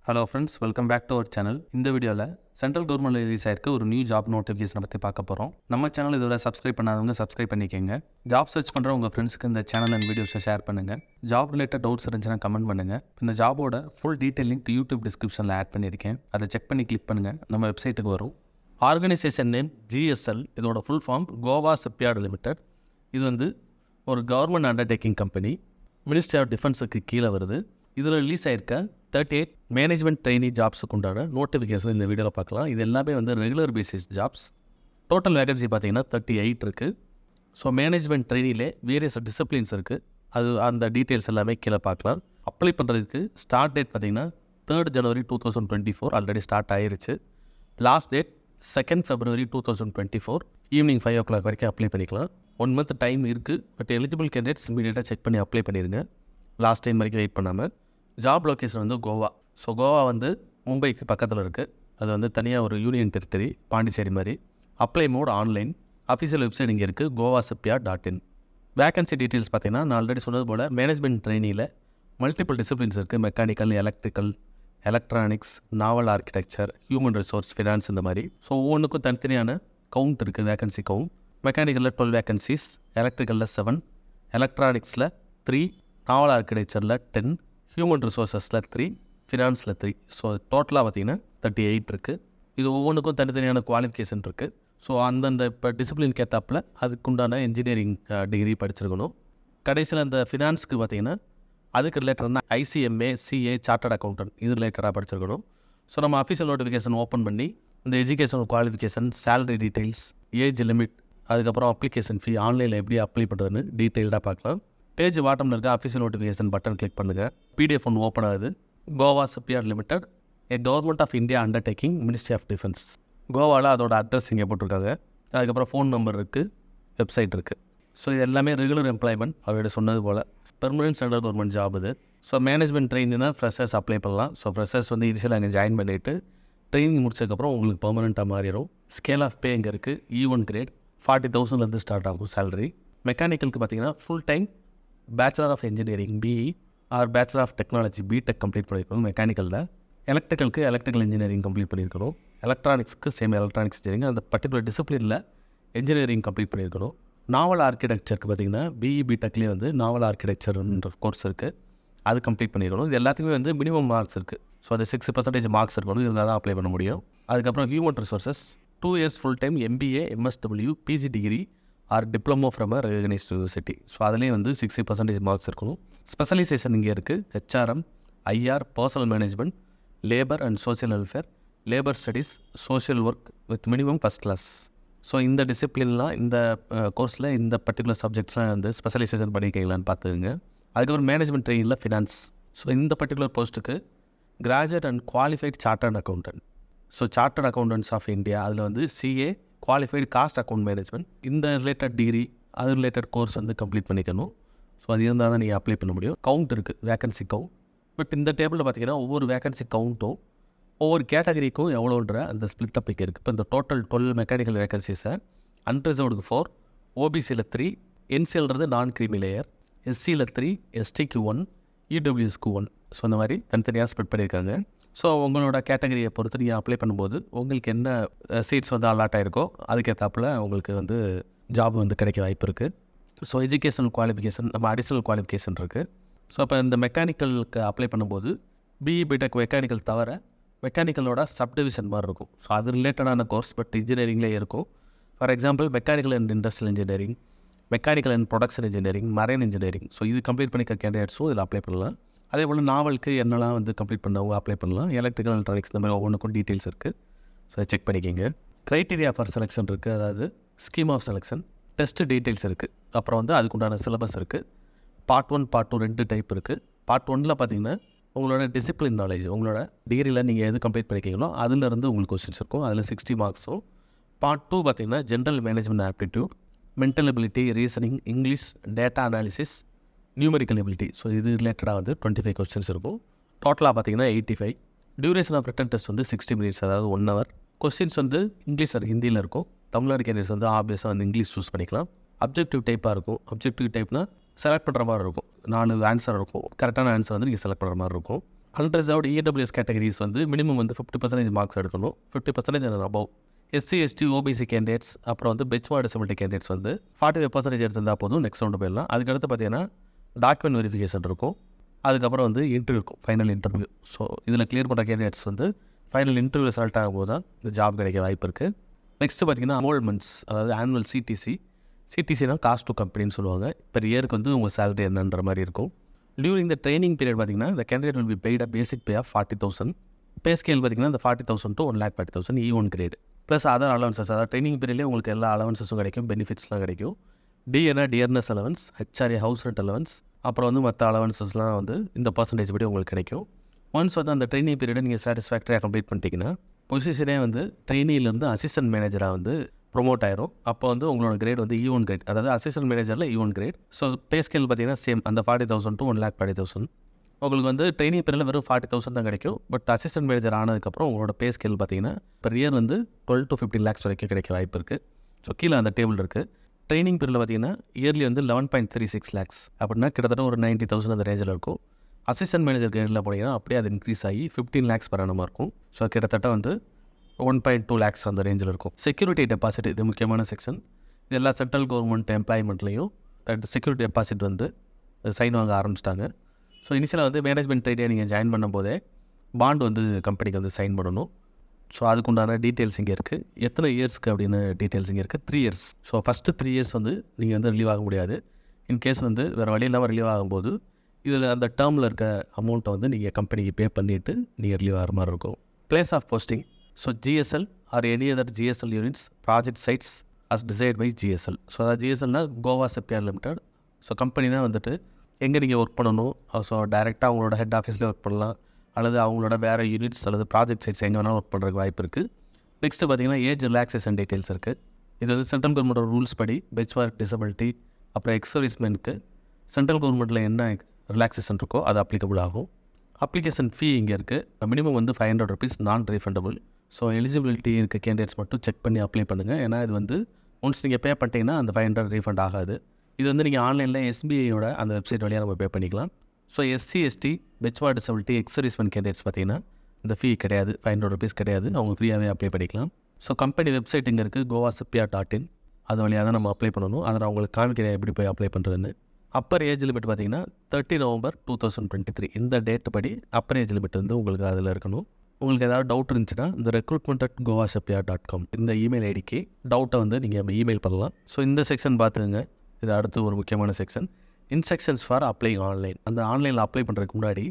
Hello friends, welcome back to our channel. இந்த வீடியோவில் central government release ஆயிருக்க ஒரு நியூ ஜாப் நோட்டிஃபிகேஷனை பற்றி பார்க்க போகிறோம். நம்ம சேனல் இதோட சப்ஸ்கிரைப் பண்ணாதவங்க சப்ஸ்கிரைப் பண்ணிக்கோங்க. ஜாப் சர்ச் பண்ணுற உங்கள் ஃப்ரெண்ட்ஸ்க்கு இந்த சேனல் அண்ட் வீடியோஸை ஷேர் பண்ணுங்கள். ஜாப் ரிலேட்டட் டவுட்ஸ் இருந்துச்சுன்னா கமெண்ட் பண்ணுங்கள். இந்த ஜாபோட ஃபுல் டீட்டெயில் லிங்க் யூடியூப் டிஸ்கிரிப்ஷனில் ஆட் பண்ணியிருக்கேன். அதை செக் பண்ணி கிளிக் பண்ணுங்கள், நம்ம வெப்சைட்டுக்கு வரும். Organisation name GSL. இதோட ஃபுல் ஃபார்ம் கோவா ஷிப்யார்ட் லிமிடெட். இது வந்து ஒரு government undertaking company, ministry of டிஃபென்ஸுக்கு கீழே வருது. இதில் ரிலீஸ் ஆயிருக்க 38 மேனேஜ்மெண்ட் ட்ரெயினி ஜாப்ஸுக்கு உண்டான நோட்டிஃபிகேஷன் இந்த வீடியோவில் பார்க்கலாம். இது எல்லாமே வந்து regular basis jobs. Total vacancy பார்த்தீங்கன்னா 38 இருக்குது. ஸோ மேனேஜ்மெண்ட் ட்ரெயினிலே வேரியஸ் டிசிப்ளின்ஸ் இருக்குது. அது அந்த டீட்டெயில்ஸ் எல்லாமே கீழே பார்க்கலாம். அப்ளை பண்ணுறதுக்கு ஸ்டார்ட் டேட் பார்த்தீங்கன்னா 3rd January 2024 ஆல்ரெடி ஸ்டார்ட் ஆயிருச்சு. Last date 2nd February 2024 evening 5 o'clock வரைக்கும் அப்ளை பண்ணிக்கலாம். 1 month டைம் இருக்குது. பட் எலிஜிபிள் கேண்டிடேட்ஸ் இமீடியட்டாக செக் பண்ணி அப்ளை பண்ணிடுங்க. லாஸ்ட் டைம் வரைக்கும் வெயிட் பண்ணாமல். ஜாப் லொக்கேஷன் வந்து கோவா. ஸோ கோவா வந்து மும்பைக்கு பக்கத்தில் இருக்குது. அது வந்து தனியாக ஒரு யூனியன் டெரிட்டரி, பாண்டிச்சேரி மாதிரி. Apply mode online. Official website இங்கே இருக்குது, govashipyard.in. வேகன்சி டீட்டெயில்ஸ் பார்த்தீங்கன்னா நான் ஆல்ரெடி சொன்னது போல் மேனேஜ்மெண்ட் ட்ரெயினியில் மல்டிபிள் டிசிப்ளின்ஸ் இருக்குது. Mechanical, electrical, electronics, naval architecture, human resource, finance இந்த மாதிரி. ஸோ ஒவ்வொன்றுக்கும் தனித்தனியான கவுண்ட் இருக்குது, வேகன்சி கவுண்ட். மெக்கானிக்கலில் 12 வேகன்சிஸ், எலக்ட்ரிக்கலில் 7, எலக்ட்ரானிக்ஸில் 3, நாவல் ஆர்கிடெக்சரில் 10, ஹியூமன் ரிசோர்ஸஸில் 3, ஃபினான்ஸில் 3. ஸோ டோட்டலாக பார்த்தீங்கன்னா 38 இருக்குது. இது ஒவ்வொன்றுக்கும் தனித்தனியான குவாலிஃபிகேஷன் இருக்குது. ஸோ அந்தந்த இப்போ டிசிப்ளின் கேத்தாப்பில் அதுக்குண்டான இன்ஜினியரிங் டிகிரி படிச்சிருக்கணும். கடைசியில் அந்த ஃபினான்ஸுக்கு பார்த்தீங்கன்னா அதுக்கு ரிலேட்டடான ICMA, CA, சார்ட்டர்ட் அக்கௌண்டன்ட் இது ரிலேட்டடாக படிச்சிருக்கணும். ஸோ நம்ம அஃபிஷியல் நோட்டிஃபிகேஷன் ஓப்பன் பண்ணி இந்த educational qualification, salary details, age limit, அதுக்கப்புறம் அப்ளிகேஷன் ஃபீ, ஆன்லைனில் எப்படி அப்ளை பண்ணுறதுன்னு டீட்டெயில்டாக பார்க்கலாம். பேஜ் பாட்டமில் இருக்க அஃபிஷியல் நோட்டிஃபிகேஷன் பட்டன் கிளிக் பண்ணுங்கள். PDF ஒன்று ஓப்பன் ஆகுது. Goa shipyard limited, a government of India undertaking, ministry of defence. கோவாவில் அதோட அட்ரஸ் இங்கே போட்டிருக்காங்க. அதுக்கப்புறம் ஃபோன் நம்பர் இருக்குது, வெப்சைட் இருக்குது. ஸோ இது எல்லாமே ரெகுலர் எம்ப்ளாய்மெண்ட். அவரோட சொன்னது போல் பெர்மனன்ட் சென்ட்ரல் கவர்மெண்ட் ஜாப் இது. ஸோ மேனேஜ்மெண்ட் ட்ரெயின்னா ஃப்ரெஷர்ஸ் அப்ளை பண்ணலாம். ஸோ ஃப்ரெஷர்ஸ் வந்து இனிஷியல் அங்கே ஜாயின் பண்ணிவிட்டு ட்ரைனிங் முடிச்சதுக்கப்புறம் உங்களுக்கு பெர்மனெண்ட்டாக மாறிடும். ஸ்கேல் ஆஃப் பே இங்கே இருக்குது. E1 கிரேட் 40,000 ஸ்டார்ட் ஆகும் சேலரி. மெக்கானிக்கலுக்கு பார்த்தீங்கன்னா full time bachelor of engineering BE or bachelor of technology BTech complete பண்ணியிருக்கணும் மெக்கானிக்கலில். எலக்ட்ரிக்கலுக்கு எலக்ட்ரிக்கல் இன்ஜினியரிங் கம்ப்ளீட் பண்ணியிருக்கணும். எலக்ட்ரானிக்ஸ்க்கு சேம் எலக்ட்ரானிக்ஸ் இன்ஜினியரிங் அந்த பர்டிகுலர் டிசிப்ளினில் இன்ஜினியரிங் கம்ப்ளீட் பண்ணியிருக்கணும். நாவல் ஆர்கிடெக்சருக்கு பார்த்தீங்கன்னா BE BTechலேயே வந்து நாவல் ஆர்கிடெக்சர்ன்ற கோர்ஸ் இருக்குது, அது கம்ப்ளீட் பண்ணியிருக்கணும். இது எல்லாத்துக்குமே வந்து மினிமம் மார்க்ஸ் இருக்குது. ஸோ அது 6% மார்க்ஸ் இருக்கணும், இருந்தால் தான் அப்ளை பண்ண முடியும். அதுக்கப்புறம் human resources 2 years full time MBA, MSW, PG degree R diploma from a recognised university. So அதுலேயும் வந்து 60% மார்க்ஸ் இருக்கணும். ஸ்பெஷலைசேஷன் இங்கே இருக்குது. HRM, IR, personnel management, labour and social welfare, labour studies, social work with minimum first class. So இந்த டிசிப்ளின்லாம் இந்த கோர்ஸில் இந்த பர்டிகுலர் சப்ஜெக்ட்ஸ்லாம் வந்து ஸ்பெஷலைசேஷன் பண்ணிக்கலான்னு பார்த்துக்குங்க. அதுக்கப்புறம் மேனேஜ்மெண்ட் ட்ரெயினில் ஃபினான்ஸ். ஸோ இந்த பர்டிகுலர் போஸ்ட்டுக்கு graduate and qualified chartered accountant. So chartered accountants of India அதில் வந்து CA, qualified cost account management, இந்த ரிலேட்டட் டிகிரி அது ரிலேட்டட் கோர்ஸ் வந்து கம்ப்ளீட் பண்ணிக்கணும். ஸோ அது இருந்தால் தான் நீங்கள் அப்ளை பண்ண முடியும். கவுண்ட் இருக்குது, வேகன்சி கவுண்ட். பட் இந்த டேபிளில் பார்த்தீங்கன்னா ஒவ்வொரு வேகன்சி கவுண்ட்டும் ஒவ்வொரு கேட்டகரிக்கும் எவ்வளோன்ற அந்த ஸ்பிளிட் அப் இருக்குது. இப்போ இந்த டோட்டல் 12 மெக்கானிக்கல் வேகன்சிஸை அன்ரிசர்வ்டுக்கு 4, OBCயில் 3, NCLன்றது நான் கிரீமி லேயர், SCயில் 3, STக்கு 1, EWSக்கு 1. ஸோ இந்த மாதிரி தனித்தனியாக ஸ்ப்ளிட் பண்ணியிருக்காங்க. ஸோ உங்களோட கேட்டகரியை பொறுத்து நீங்கள் அப்ளை பண்ணும்போது உங்களுக்கு என்ன சீட்ஸ் வந்து அலாட் ஆகிருக்கோ அதுக்கேற்றாப்பில் உங்களுக்கு வந்து ஜாப் வந்து கிடைக்க வாய்ப்பு இருக்குது. ஸோ எஜுகேஷனல் குவாலிஃபிகேஷன் நம்ம அடிஷ்னல் குவாலிஃபிகேஷன் இருக்குது. ஸோ இப்போ இந்த மெக்கானிக்கலுக்கு அப்ளை பண்ணும்போது BE BTech மெக்கானிக்கல் தவிர மெக்கானிக்கலோட சப்டிவிஷன் மாதிரி இருக்கும். ஸோ அது ரிலேட்டடான கோர்ஸ் பட் இன்ஜினியரிங்லேயே இருக்கும். For example mechanical and industrial engineering, mechanical and production engineering, marine engineering. So இது கம்ப்ளீட் பண்ணிக்க கேண்டிடேட்ஸும் இதில் அப்ளை பண்ணலாம். அதே போல் நாவலுக்கு என்னெல்லாம் வந்து கம்ப்ளீட் பண்ணவங்க அப்ளை பண்ணலாம். எலக்ட்ரிக்கல், எலக்ட்ரானிக்ஸ் இந்த மாதிரி ஒவ்வொன்றுக்கும் டீட்டெயில்ஸ் இருக்குது. ஸோ அதை செக் பண்ணிக்கிங்க. க்ரைட்டீரியா ஃபார் செலெக்ஷன் இருக்குது, அதாவது scheme of selection, test details இருக்குது. அப்புறம் வந்து அதுக்குண்டான சிலபஸ் இருக்குது. Part 1, Part 2 2 டைப் இருக்குது. Part 1ல் பார்த்தீங்கன்னா உங்களோட டிசிப்ளின் நாலேஜ், உங்களோட டிகிரியில் நீங்கள் எது கம்ப்ளீட் பண்ணிக்கிங்களோ அதுலேருந்து உங்களுக்கு கொஸ்டின்ஸ் இருக்கும். அதில் 60 மார்க்ஸும். Part 2 பார்த்தீங்கன்னா general management aptitude, mental ability, reasoning, English, data analysis, numerical ability. So இது ரிலேட்டடாக வந்து 25 கொஸ்டின்ஸ் இருக்கும். டோட்டலாக பார்த்தீங்கன்னா 85. டியூரேஷன் ஆஃப் ரிட்டன் டெஸ்ட் வந்து 60 minutes, அதாவது 1 hour. கொஸ்டின்ஸ் வந்து இங்கிலீஷ் ஆர் ஹிந்தியில் இருக்கும். தமிழ்நாடு கேண்டிடேட்ஸ் வந்து ஆப்வியஸாக வந்து இங்கிலீஷ் சூஸ் பண்ணிக்கலாம். அப்ஜெக்டிவ் டைப்பாக இருக்கும். அப்ஜெக்டிவ் டைப்னா செலக்ட் பண்ணுற மாதிரி இருக்கும். 4 ஆன்சர் இருக்கும். கரெக்டான ஆன்சர் வந்து நீங்கள் செலக்ட் பண்ணுற மாதிரி இருக்கும். அன்ரிசர்வ்டு இடபிள்யூஎஸ் கேட்டகரிஸ் வந்து மினிமம் வந்து 50% மார்க்ஸ் எடுக்கணும், 50% and above. SC ST OBC candidates அப்புறம் வந்து பெஞ்ச்மார்க் டிசபிலிட்டி கேண்டிடேட்ஸ் வந்து 45% எடுத்திருந்தால் போதும், நெக்ஸ்ட் ரவுண்டு போயிடலாம். அதுக்கடுத்து பார்த்தீங்கன்னா டாக்குமெண்ட் வெரிஃபிகேஷன் இருக்கும், அதுக்கப்புறம் வந்து இன்டர்வியூ இருக்கும், ஃபைனல் இன்டர்வியூ. ஸோ இதில் கிளியர் பண்ணுற கேண்டிடேட்ஸ் வந்து ஃபைனல் இன்டர்வியூ செலக்ட் ஆகும்போது தான் இந்த ஜாப் கிடைக்க வாய்ப்பு இருக்குது. நெக்ஸ்ட்டு பார்த்தீங்கன்னா அமோல்மெண்ட்ஸ், அதாவது ஆனுவல் சிடிசினா காஸ்ட் டு கம்பெனின்னு சொல்லுவாங்க. பெர் இயருக்கு வந்து உங்கள் சேலரி என்னன்ற மாதிரி இருக்கும். டியூரிங் த ட்ரைனிங் பீரியட் பார்த்தீங்கன்னா இந்த candidate will be paid a basic pay of 40,000. Pay scale பார்த்தீங்கன்னா இந்த 40,000 to 1,40,000 E1 grade plus other allowances. அதாவது ட்ரைனிங் பீரியட்லேயே உங்களுக்கு எல்லா அலவன்சஸும் கிடைக்கும், பெனிஃபிட்ஸ்லாம் கிடைக்கும். DNA dearness allowance, HRA house rent allowance, அப்புறம் வந்து மற்ற அலவன்சஸ்லாம் வந்து இந்த பர்சன்டேஜ் படி உங்களுக்கு கிடைக்கும். ஒன்ஸ் வந்து அந்த ட்ரைனிங் பீரியடை நீங்கள் சாட்டிஸ்ஃபேக்டரியாக கம்ப்ளீட் பண்ணிட்டீங்கன்னா பொசிஷனே வந்து ட்ரைனிலேருந்து அசிஸ்டன்ட் மேனேஜராக வந்து ப்ரொமோட் ஆயிரும். அப்போ வந்து உங்களோட கிரேட் வந்து E1 கிரேட், அதாவது அசிஸ்டன்ட் மேனேஜரில் E1 grade. So pay scale பார்த்தீங்கன்னா சேம், அந்த 40,000 to 1,40,000. உங்களுக்கு வந்து ட்ரைனிங் பீரியடில் வெறும் 40,000 தான் கிடைக்கும். பட் அசிஸ்டன்ட் மேனேஜர் ஆனதுக்கப்புறம் உங்களோட பே ஸ்கேல் பார்த்தீங்கன்னா பெர் இயர் வந்து 12 to 15 lakhs வரைக்கும் கிடைக்க வாய்ப்பு இருக்குது. ஸோ கீழே அந்த டேபிள் இருக்குது. ட்ரைனிங் பீரியடில் பார்த்தீங்கன்னா இயர்லி வந்து 11.36 lakhs, அப்படின்னா கிட்டத்தட்ட ஒரு 90,000 அந்த ரேஞ்சில் இருக்கும். அசிஸ்டன்ட் மேனேஜர் கிரேடில் போனீங்கன்னா அப்படியே அது இன்க்ரீஸ் ஆகி 15 lakhs per annum இருக்கும். ஸோ கிட்டத்தட்ட வந்து 1.2 lakhs அந்த ரேஞ்சில் இருக்கும். செக்யூரிட்டி டெபாசிட், இது முக்கியமான செக்ஷன். இது எல்லா சென்ட்ரல் கவர்மெண்ட் எம்ப்ளாய்மெண்ட்லேயும் செக்யூரிட்டி டெபாசிட் வந்து சைன் வாங்க ஆரம்பிச்சிட்டாங்க. ஸோ இனிஷியலாக வந்து மேனேஜ்மெண்ட் ட்ரைனியாக நீங்கள் ஜாயின் பண்ணும்போதே பாண்ட் வந்து கம்பெனிக்கு வந்து சைன் பண்ணணும். ஸோ அதுக்குண்டான டீட்டெயில்ஸ் இங்கே இருக்குது. எத்தனை இயர்ஸ்க்கு அப்படின்னு டீட்டெயில்ஸ் இங்கே இருக்குது. 3 years. ஸோ ஃபஸ்ட்டு 3 years வந்து நீங்கள் வந்து ரிலீவ் ஆக முடியாது. இன்கேஸ் வந்து வேறு வழி இல்லாமல் ரிலீவ் ஆகும்போது இதில் அந்த டேர்மில் இருக்க அமௌண்ட்டை வந்து நீங்கள் கம்பெனிக்கு பே பண்ணிவிட்டு நீங்கள் ரிலீவ் ஆகிற மாதிரி இருக்கும். Place of posting, so GSL or any other GSL units project sites as decided by GSL. So அதாவது ஜிஎஸ்எல்னால் Goa shipyard limited. So company தான் வந்துட்டு எங்கே நீங்கள் ஒர்க் பண்ணணும், ஸோ டைரெக்டாக அவங்களோட ஹெட் ஆஃபீஸ்லேயே ஒர்க் பண்ணலாம், அல்லது அவங்களோட வேறு யூனிட்ஸ் அல்லது ப்ராஜெக்ட் சைட்ஸ் எங்கே வேணாலும் ஒர்க் பண்ணுறதுக்கு வாய்ப்பு இருக்குது. நெக்ஸ்ட்டு பார்த்தீங்கன்னா ஏஜ் ரிலாக்ஸேஷன் டீட்டெயில்ஸ் இருக்குது. இது வந்து சென்ட்ரல் கவர்மெண்டோட ரூல்ஸ் படி பெஞ்ச்மார்க் டிசபிலிட்டி அப்புறம் எக்ஸர்வீஸ்மென்ட்க்கு சென்ட்ரல் கவர்மெண்ட்டில் என்ன ரிலாக்ஸேஷன் இருக்கோ அது அப்ளிகபிள் ஆகும். அப்ளிகேஷன் ஃபீ இங்கே இருக்குது. மினிமம் வந்து 500 rupees, நான் ரீஃபண்டபுள். ஸோ எலிஜிபிலிட்டி இருக்க கேண்டிடேட்ஸ் மட்டும் செக் பண்ணி அப்ளை பண்ணுங்கள். ஏன்னா இது வந்து ஒன்ஸ் நீங்கள் பே பண்ணிட்டீங்கன்னா அந்த 500 ரீஃபண்ட் ஆகாது. இது வந்து நீங்கள் ஆன்லைனில் எஸ்பிஐயோட அந்த வெப்சைட் வழியாக நம்ம பே பண்ணிக்கலாம். So SC ST benchmark disability ex servicemen candidates பார்த்தீங்கன்னா இந்த ஃபீ கிடையாது, 500 rupees கிடையாது, அவங்க ஃப்ரீயாகவே அப்ளை பண்ணிக்கலாம். ஸோ கம்பெனி வெப்சைட் இங்கே இருக்குது, govashipyard.in. அது வழியாக தான் நம்ம அப்ளை பண்ணணும். அதை நான் உங்களுக்கு காமிக்கிறேன் எப்படி போய் அப்ளை பண்ணுறதுன்னு. அப்பர் ஏஜ் லிமிட் பார்த்தீங்கன்னா 30 November 2023 இந்த டேட் படி அப்பர் ஏஜ் லிமிட் வந்து உங்களுக்கு அதில் இருக்கணும். உங்களுக்கு ஏதாவது டவுட் இருந்துச்சுன்னா இந்த recruitment@govashipyard.com இந்த இமெயில் ஐடிக்கு டவுட்டை வந்து நீங்கள் இமெயில் பண்ணலாம். ஸோ இந்த செக்ஷன் பார்த்துங்க. இது அடுத்து ஒரு முக்கியமான section, instructions for apply online. அந்த ஆன்லைனில் அப்ளை பண்ணுறதுக்கு முன்னாடி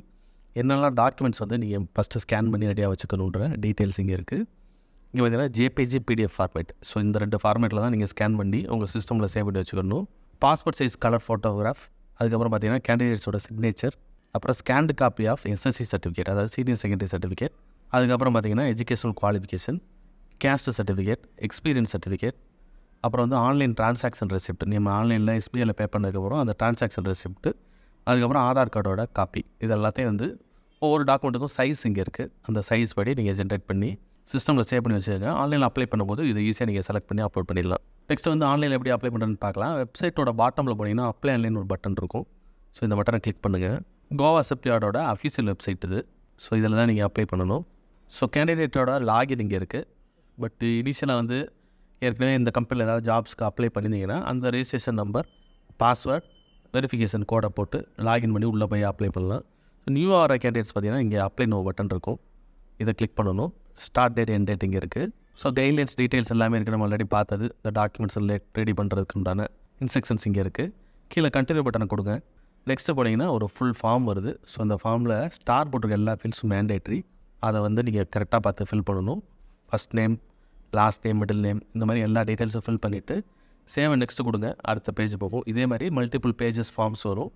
என்னெல்லாம் டாக்குமெண்ட்ஸ் வந்து நீங்கள் ஃபஸ்ட்டு ஸ்கேன் பண்ணி ரெடியாக வச்சுக்கணுன்ற டீட்டெயில்ஸ் இங்கே இருக்குது. இங்கே பார்த்தீங்கன்னா ஜேபிஜி பிடிஎஃப் ஃபார்மேட். ஸோ இந்த 2 ஃபார்மேட்டில் தான் நீங்கள் ஸ்கேன் பண்ணி உங்கள் சிஸ்டமில் சேவ் பண்ணி வச்சுக்கணும். பாஸ்போர்ட் சைஸ் கலர் ஃபோட்டோகிராஃப், அதுக்கப்புறம் பார்த்தீங்கன்னா கேண்டிடேட்ஸோட சிக்னேச்சர், அப்புறம் scanned copy of SSC certificate, அதாவது சீனியர் செகண்டரி சர்டிஃபிகேட், அதுக்கப்புறம் பார்த்தீங்கன்னா educational qualification, caste certificate, experience certificate, அப்புறம் வந்து ஆன்லைன் டிரான்சாக்ஷன் ரெசிப்ட், நம்ம ஆன்லைனில் எஸ்பிஐயில் பே பண்ணதுக்கப்புறம் அந்த டிரான்சாக்ஷன் ரெசிப்ட்டு, அதுக்கப்புறம் ஆதார் கார்டோட காப்பி. இது எல்லாத்தையும் வந்து ஒவ்வொரு டாக்குமெண்ட்டுக்கும் சைஸ் இங்கே இருக்குது. அந்த சைஸ் படி நீங்கள் ஜென்ரேட் பண்ணி சிஸ்டமில் சேவ் பண்ணி வச்சுருங்க. ஆன்லைனில் அப்ளை பண்ணும்போது இது ஈஸியாக நீங்கள் செலக்ட் பண்ணி அப்லோட் பண்ணிடலாம். நெக்ஸ்ட் வந்து ஆன்லைனில் எப்படி அப்ளை பண்ணுறதுன்னு பார்க்கலாம். வெப்சைட்டோட பாட்டமில் போனீங்கன்னா அப்ளை ஆன்லைன் ஒரு பட்டன் இருக்கும். ஸோ இந்த பட்டனை கிளிக் பண்ணுங்கள். கோவா ஷிப்யார்டோட அஃபீஷியல் வெப்சைட் இது. ஸோ இதில் தான் நீங்கள் அப்ளை பண்ணணும். ஸோ கேண்டிடேட்டோட லாகின் இங்கே இருக்குது. பட் இனிஷியலாக வந்து ஏற்கனவே இந்த கம்பெனியில் ஏதாவது ஜாப்ஸ்க்கு அப்ளை பண்ணியிருந்தீங்கன்னா அந்த ரெஜிஸ்ட்ரேஷன் நம்பர், பாஸ்வேர்ட், வெரிஃபிகேஷன் கோடை போட்டு லாகின் பண்ணி உள்ளே போய் அப்ளை பண்ணலாம். ஸோ நியூ ஆகிற கேண்டிடேட்ஸ் பார்த்தீங்கன்னா இங்கே அப்ளை நோ பட்டன் இருக்கும். இதை கிளிக் பண்ணணும். ஸ்டார்ட் டேட், எண்ட் டேட் இங்கே இருக்குது. ஸோ கைட்லைன்ஸ் டீட்டெயில்ஸ் எல்லாமே இருக்குது. நம்ம ஆல்ரெடி பார்த்தது. இந்த டாக்குமெண்ட்ஸ் ரெடி பண்ணுறதுக்கு உண்டான இன்ஸ்ட்ரக்ஷன்ஸ் இங்கே இருக்குது. கீழே கண்டினியூ பட்டனை கொடுங்க. நெக்ஸ்ட்டு போனீங்கன்னா ஒரு ஃபுல் ஃபார்ம் வருது. ஸோ அந்த ஃபார்மில் ஸ்டார் போட்டிருக்க எல்லா ஃபீல்ட்ஸும் மேண்டேட்ரி. அதை வந்து நீங்கள் கரெக்டாக பார்த்து ஃபில் பண்ணணும். First name, last name, middle name, இந்த மாதிரி எல்லா டீட்டெயில்ஸும் ஃபில் பண்ணிவிட்டு சேவ் அண்ட் நெக்ஸ்ட்டு கொடுங்க. அடுத்த பேஜ் போகும். இதே மாதிரி மல்டிபிள் பேஜஸ் ஃபார்ம்ஸ் வரும்.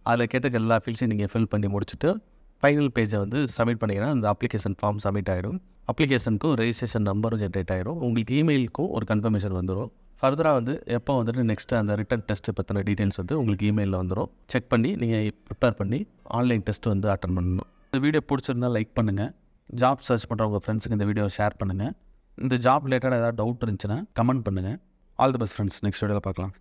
அதில் கேட்டுக்க எல்லா ஃபீல்ட்ஸையும் நீங்கள் ஃபில் பண்ணி முடிச்சுட்டு ஃபைனல் பேஜை வந்து சப்மிட் பண்ணிங்கன்னா அந்த அப்ளிகேஷன் ஃபார்ம் சப்மிட் ஆகிடும். அப்ளிகேஷனுக்கும் ரெஜிஸ்ட்ரேஷன் நம்பரும் ஜென்ரேட் ஆகிடும். உங்களுக்கு இமெயிலுக்கும் ஒரு கன்ஃபர்மேஷன் வந்துடும். ஃபர்தராக வந்து எப்போ வந்துட்டு நெக்ஸ்ட்டு அந்த ரிட்டன் டெஸ்ட்டு பற்றின டீட்டெயில்ஸ் வந்து உங்களுக்கு இமெயிலில் வந்துடும். செக் பண்ணி நீங்கள் ப்ரிப்பேர் பண்ணி ஆன்லைன் டெஸ்ட்டு வந்து அட்டன் பண்ணணும். இந்த வீடியோ பிடிச்சிருந்தால் லைக் பண்ணுங்கள். ஜாப் சர்ச் பண்ணுற உங்கள் ஃப்ரெண்ட்ஸுக்கு இந்த வீடியோவை ஷேர் பண்ணுங்கள். இந்த ஜாப் ரிலேட்டடாக ஏதாவது டவுட் இருந்துச்சுன்னா கமெண்ட் பண்ணுங்கள். All the best friends. Next வீடியோவில் பார்க்கலாம்.